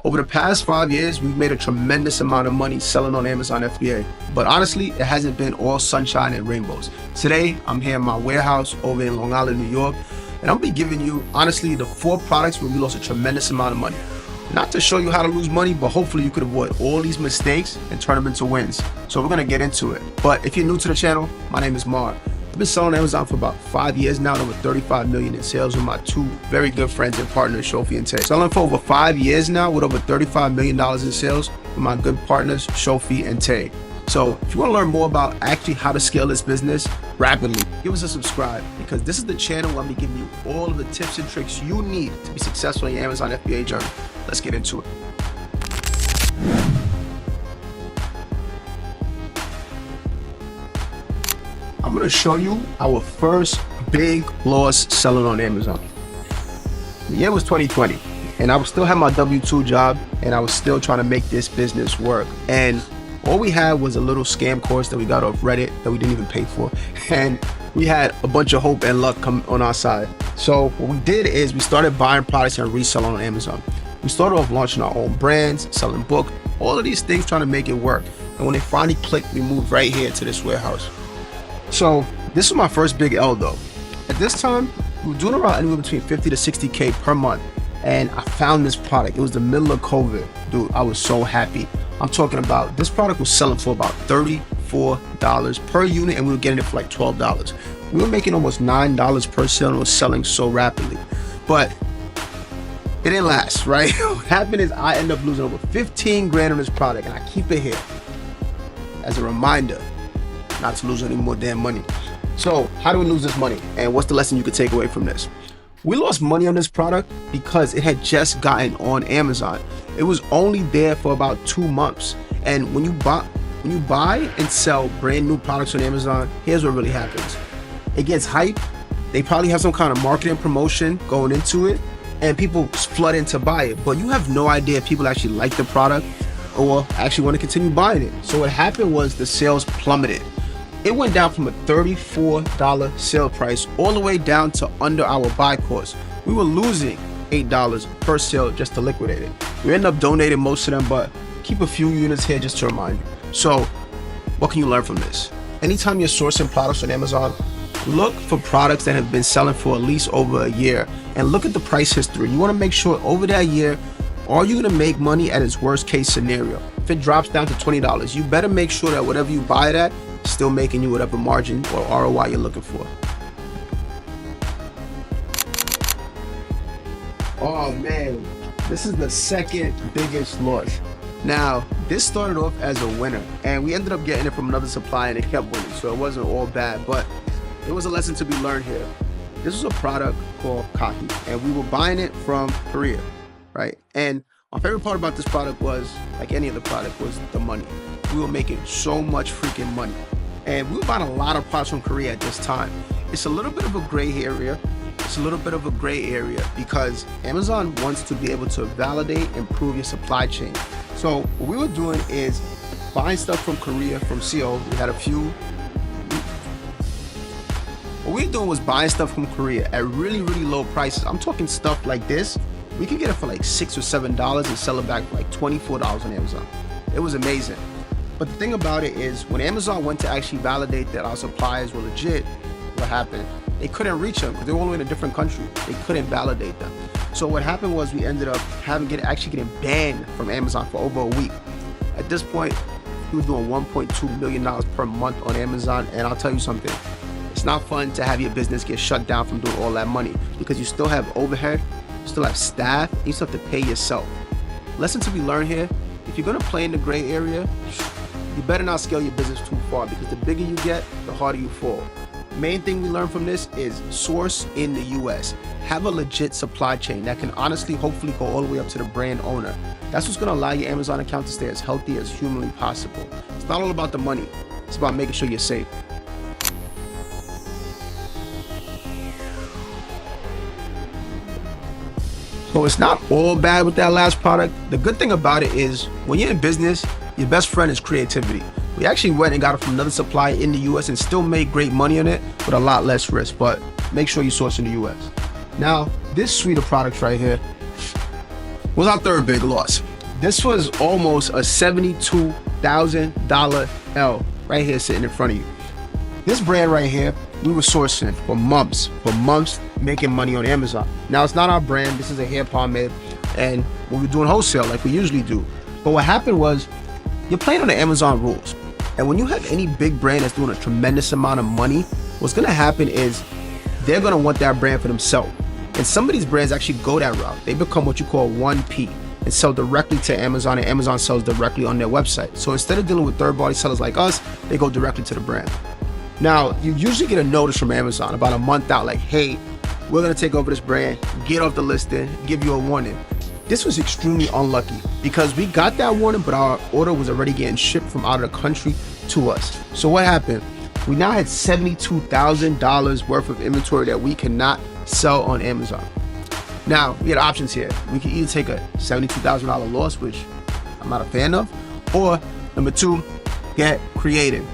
Over the past 5 years, we've made a tremendous amount of money selling on Amazon FBA. But honestly, it hasn't been all sunshine and rainbows. Today, I'm here in my warehouse over in Long Island, New York, and I'll be giving you, honestly, the 4 products where we lost a tremendous amount of money. Not to show you how to lose money, but hopefully you could avoid all these mistakes and turn them into wins. So we're gonna get into it. But if you're new to the channel, my name is Mar. I've been selling on Amazon for about 5 years now, and over 35 million in sales with my 2 very good friends and partners, Shofi and Tay. Selling for over 5 years now with over $35 million in sales with my good partners, Shofi and Tay. So if you want to learn more about actually how to scale this business rapidly, give us a subscribe, because this is the channel where I'm gonna be giving you all of the tips and tricks you need to be successful in your Amazon FBA journey. Let's get into it. I'm going to show you our first big loss selling on Amazon. The year was 2020, and I still had my W-2 job, and I was still trying to make this business work. And all we had was a little scam course that we got off Reddit that we didn't even pay for. And we had a bunch of hope and luck come on our side. So what we did is we started buying products and reselling on Amazon. We started off launching our own brands, selling books, all of these things, trying to make it work. And when they finally clicked, we moved right here to this warehouse. So this was my first big L though. At this time, we were doing around anywhere between 50 to 60K per month. And I found this product. It was the middle of COVID. Dude, I was so happy. I'm talking about, this product was selling for about $34 per unit, and we were getting it for like $12. We were making almost $9 per sale, and it was selling so rapidly. But it didn't last, right? What happened is I ended up losing over 15 grand on this product, and I keep it here as a reminder not to lose any more damn money. So how do we lose this money, and what's the lesson you could take away from this? We lost money on this product because it had just gotten on Amazon. It was only there for about 2 months. And when you buy and sell brand new products on Amazon, here's what really happens. It gets hype. They probably have some kind of marketing promotion going into it, and people flood in to buy it. But you have no idea if people actually like the product or actually want to continue buying it. So what happened was the sales plummeted. It went down from a $34 sale price all the way down to under our buy cost. We were losing $8 per sale just to liquidate it. We ended up donating most of them, but keep a few units here just to remind you. So what can you learn from this? Anytime you're sourcing products on Amazon, look for products that have been selling for at least over a year, and look at the price history. You want to make sure over that year, are you going to make money at its worst case scenario? If it drops down to $20, you better make sure that whatever you buy it at is still making you whatever margin or ROI you're looking for. Oh man, this is the second biggest loss. Now, this started off as a winner, and we ended up getting it from another supplier, and it kept winning, so it wasn't all bad, but there was a lesson to be learned here. This was a product called Kaki, and we were buying it from Korea, right? And my favorite part about this product was, like any other product, was the money. We were making so much freaking money, and we were buying a lot of products from Korea at this time. It's a little bit of a gray area. It's a little bit of a gray area because Amazon wants to be able to validate and prove your supply chain. So what we were doing is buying stuff from Korea, from CO. We had a few. What we were doing was buying stuff from Korea at really, really low prices. I'm talking stuff like this. We could get it for like $6 or $7 and sell it back for like $24 on Amazon. It was amazing. But the thing about it is, when Amazon went to actually validate that our suppliers were legit, what happened? They couldn't reach them because they were all in a different country. They couldn't validate them. So what happened was we ended up actually getting banned from Amazon for over a week. At this point, we were doing $1.2 million per month on Amazon, and I'll tell you something. It's not fun to have your business get shut down from doing all that money, because you still have overhead, you still have staff, and you still have to pay yourself. Lesson to be learned here: if you're gonna play in the gray area, you better not scale your business too far, because the bigger you get, the harder you fall. Main thing we learned from this is source in the US. Have a legit supply chain that can honestly, hopefully, go all the way up to the brand owner. That's what's gonna allow your Amazon account to stay as healthy as humanly possible. It's not all about the money. It's about making sure you're safe. So it's not all bad with that last product. The good thing about it is, when you're in business, your best friend is creativity. We actually went and got it from another supplier in the US and still made great money on it with a lot less risk, but make sure you source in the US. Now, this suite of products right here was our third big loss. This was almost a $72,000 L right here sitting in front of you. This brand right here, we were sourcing for months making money on Amazon. Now it's not our brand, this is a hair pomade, and we were doing wholesale like we usually do. But what happened was, you're playing on the Amazon rules. And when you have any big brand that's doing a tremendous amount of money, what's gonna happen is they're gonna want that brand for themselves. And some of these brands actually go that route. They become what you call 1P and sell directly to Amazon, and Amazon sells directly on their website. So instead of dealing with third-party sellers like us, they go directly to the brand. Now, you usually get a notice from Amazon about a month out, like, hey, we're gonna take over this brand, get off the listing, give you a warning. This was extremely unlucky because we got that warning, but our order was already getting shipped from out of the country to us. So what happened? We now had $72,000 worth of inventory that we cannot sell on Amazon. Now, we had options here. We could either take a $72,000 loss, which I'm not a fan of, or number two, get creative.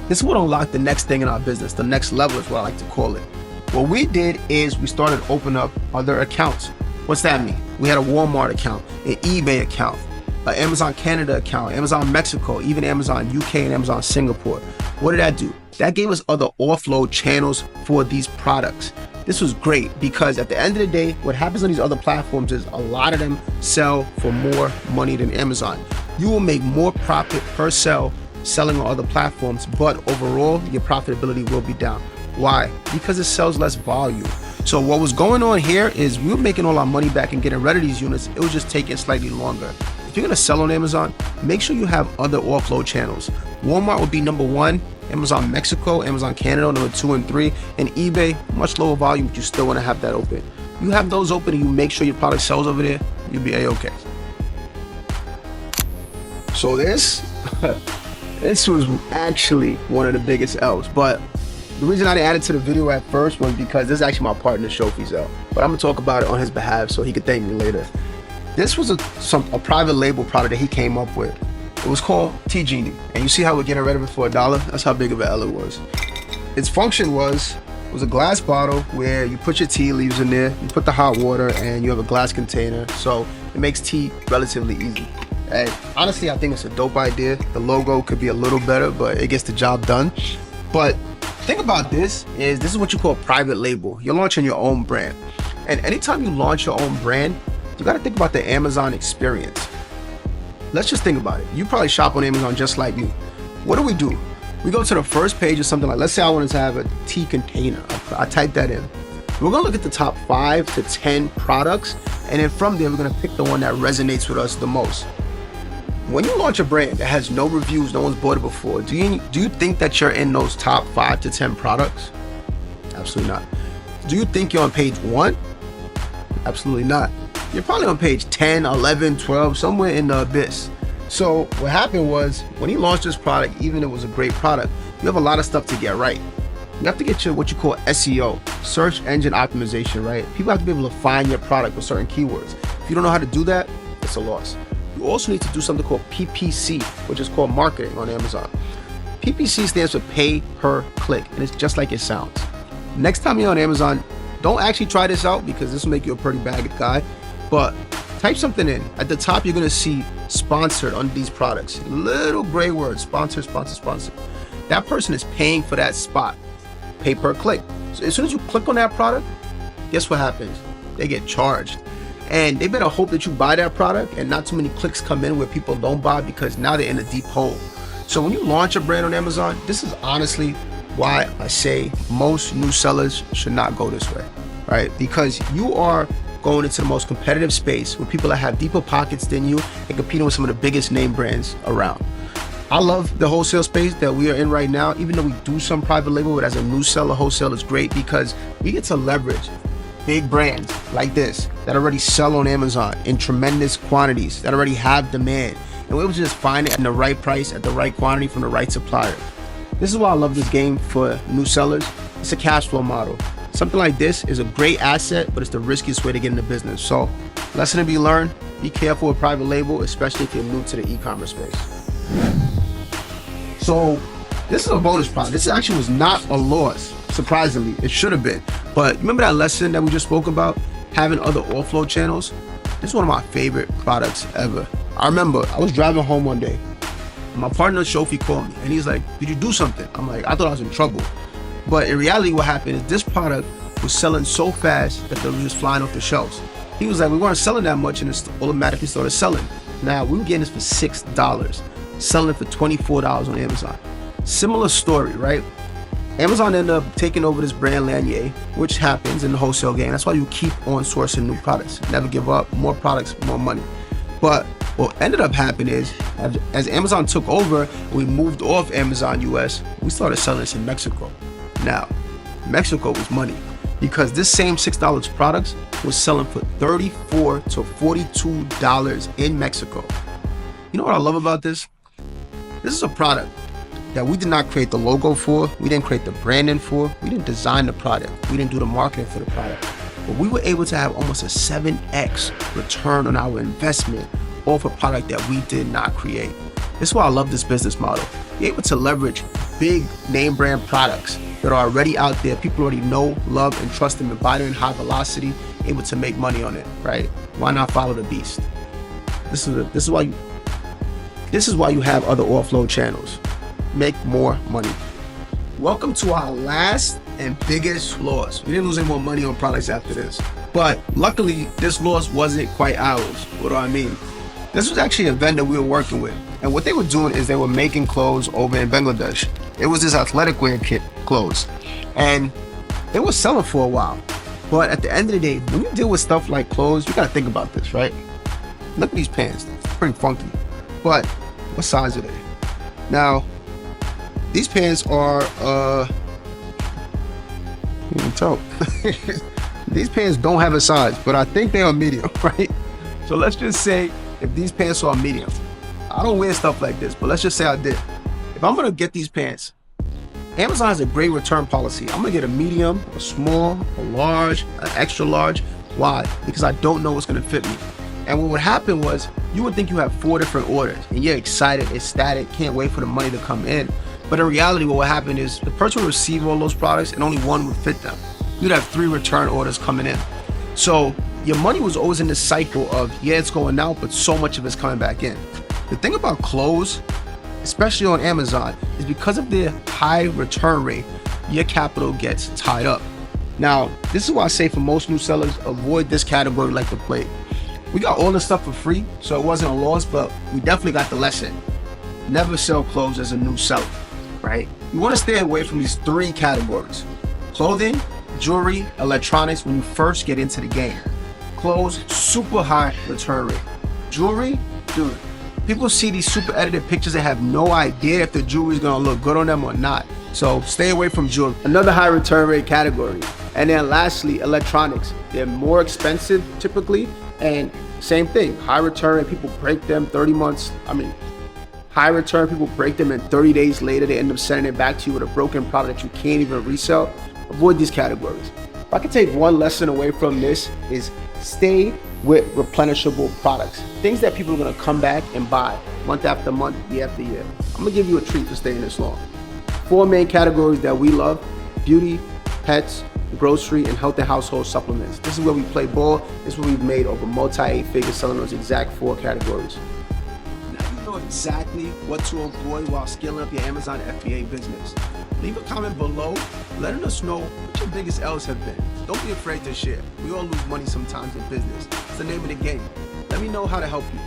This would unlock the next thing in our business. The next level is what I like to call it. What we did is we started opening up other accounts. What's that mean? We had a Walmart account, an eBay account, an Amazon Canada account, Amazon Mexico, even Amazon UK and Amazon Singapore. What did that do? That gave us other offload channels for these products. This was great because at the end of the day, what happens on these other platforms is a lot of them sell for more money than Amazon. You will make more profit per sell selling on other platforms, but overall, your profitability will be down. Why? Because it sells less volume. So what was going on here is we were making all our money back and getting rid of these units. It was just taking slightly longer. If you're gonna sell on Amazon, make sure you have other offload channels. Walmart would be number one, Amazon Mexico, Amazon Canada, number 2 and 3, and eBay, much lower volume, but you still wanna have that open. You have those open and you make sure your product sells over there, you'll be A-okay. So this was actually one of the biggest L's, but the reason I didn't add it to the video at first was because this is actually my partner, Shofi's L, but I'm gonna talk about it on his behalf so he could thank me later. This was a private label product that he came up with. It was called Tea Genie, and you see how we're getting rid of it for $1? That's how big of an L it was. Its function was a glass bottle where you put your tea leaves in there, you put the hot water, and you have a glass container, so it makes tea relatively easy. And honestly, I think it's a dope idea. The logo could be a little better, but it gets the job done. But think about this is what you call private label. You're launching your own brand. And anytime you launch your own brand, you gotta think about the Amazon experience. Let's just think about it. You probably shop on Amazon just like me. What do? We go to the first page of something like, let's say I wanted to have a tea container. I type that in. We're gonna look at the top 5 to 10 products, and then from there, we're gonna pick the one that resonates with us the most. When you launch a brand that has no reviews, no one's bought it before, do you think that you're in those top 5 to 10 products? Absolutely not. Do you think you're on page 1? Absolutely not. You're probably on page 10, 11, 12, somewhere in the abyss. So what happened was, when he launched this product, even if it was a great product, you have a lot of stuff to get right. You have to get your what you call SEO, search engine optimization, right? People have to be able to find your product with certain keywords. If you don't know how to do that, it's a loss. You also need to do something called PPC, which is called marketing on Amazon. PPC stands for pay per click, and it's just like it sounds. Next time you're on Amazon, don't actually try this out because this will make you a pretty bad guy, but type something in. At the top, you're gonna see sponsored under these products. Little gray word, sponsor, sponsor, sponsor. That person is paying for that spot, pay per click. So as soon as you click on that product, guess what happens? They get charged. And they better hope that you buy that product and not too many clicks come in where people don't buy, because now they're in a deep hole. So when you launch a brand on Amazon, this is honestly why I say most new sellers should not go this way, right? Because you are going into the most competitive space with people that have deeper pockets than you and competing with some of the biggest name brands around. I love the wholesale space that we are in right now, even though we do some private label, but as a new seller, wholesale is great because we get to leverage big brands like this that already sell on Amazon in tremendous quantities, that already have demand, and we're able to just find it at the right price, at the right quantity from the right supplier. This is why I love this game for new sellers. It's a cash flow model. Something like this is a great asset, but it's the riskiest way to get into business. So, lesson to be learned, be careful with private label, especially if you're new to the e-commerce space. So, this is a bonus product. This actually was not a loss. Surprisingly, it should have been. But remember that lesson that we just spoke about, having other offload channels? This is one of my favorite products ever. I remember I was driving home one day. My partner Shofi called me and he's like, did you do something? I'm like, I thought I was in trouble. But in reality, what happened is this product was selling so fast that they were just flying off the shelves. He was like, we weren't selling that much, and it automatically started selling. Now, we were getting this for $6, selling it for $24 on Amazon. Similar story, right? Amazon ended up taking over this brand Lanier, which happens in the wholesale game. That's why you keep on sourcing new products. Never give up. More products, more money. But what ended up happening is, as Amazon took over, we moved off Amazon US, we started selling this in Mexico. Now, Mexico was money because this same $6 products was selling for $34 to $42 in Mexico. You know what I love about this? This is a product that we did not create the logo for, we didn't create the branding for, we didn't design the product, we didn't do the marketing for the product. But we were able to have almost a 7x return on our investment off a product that we did not create. This is why I love this business model. You're able to leverage big name brand products that are already out there. People already know, love, and trust them and buy them in high velocity, able to make money on it, right? Why not follow the beast? This is why you have other offload channels. Make more money. Welcome to our last and biggest loss. We didn't lose any more money on products after this. But luckily, this loss wasn't quite ours. What do I mean? This was actually a vendor we were working with. And what they were doing is they were making clothes over in Bangladesh. It was this athletic wear kit clothes. And they were selling for a while. But at the end of the day, when you deal with stuff like clothes, you gotta think about this, right? Look at these pants, they're pretty funky. But what size are they? Now, these pants are, you can tell. These pants don't have a size, but I think they are medium, right? So let's just say if these pants are medium, I don't wear stuff like this, but let's just say I did. If I'm gonna get these pants, Amazon has a great return policy. I'm gonna get a medium, a small, a large, an extra large. Why? Because I don't know what's gonna fit me. And what would happen was, you would think you have 4 different orders and you're excited, ecstatic, can't wait for the money to come in. But in reality, what would happen is the person would receive all those products and only one would fit them. You'd have 3 return orders coming in. So your money was always in this cycle of, yeah, it's going out, but so much of it's coming back in. The thing about clothes, especially on Amazon, is because of their high return rate, your capital gets tied up. Now, this is why I say for most new sellers, avoid this category like the plague. We got all the stuff for free, so it wasn't a loss, but we definitely got the lesson. Never sell clothes as a new seller, right? You want to stay away from these 3 categories: clothing, jewelry, electronics when you first get into the game. Clothes, super high return rate. Jewelry, dude, people see these super edited pictures and have no idea if the jewelry is gonna look good on them or not. So stay away from jewelry. Another high return rate category. And then lastly, electronics. They're more expensive typically, and same thing, high return rate, people break them 30 months. High return, people break them and 30 days later, they end up sending it back to you with a broken product that you can't even resell. Avoid these categories. If I could take one lesson away from this, is stay with replenishable products. Things that people are gonna come back and buy month after month, year after year. I'm gonna give you a treat for staying this long. 4 main categories that we love: beauty, pets, grocery, and health and household supplements. This is where we play ball. This is where we've made over multi-8 figures selling those exact 4 categories. Now you know exactly what to avoid while scaling up your Amazon FBA business. Leave a comment below letting us know what your biggest L's have been. Don't be afraid to share. We all lose money sometimes in business. It's the name of the game. Let me know how to help you.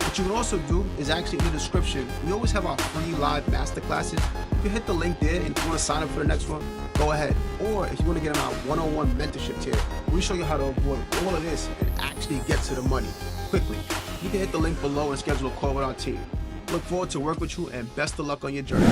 What you can also do is actually in the description, we always have our free live masterclasses. You can hit the link there, and if you want to sign up for the next one, go ahead. Or if you want to get on our one-on-one mentorship tier, we show you how to avoid all of this and actually get to the money quickly. You can hit the link below and schedule a call with our team. Look forward to work with you, and best of luck on your journey.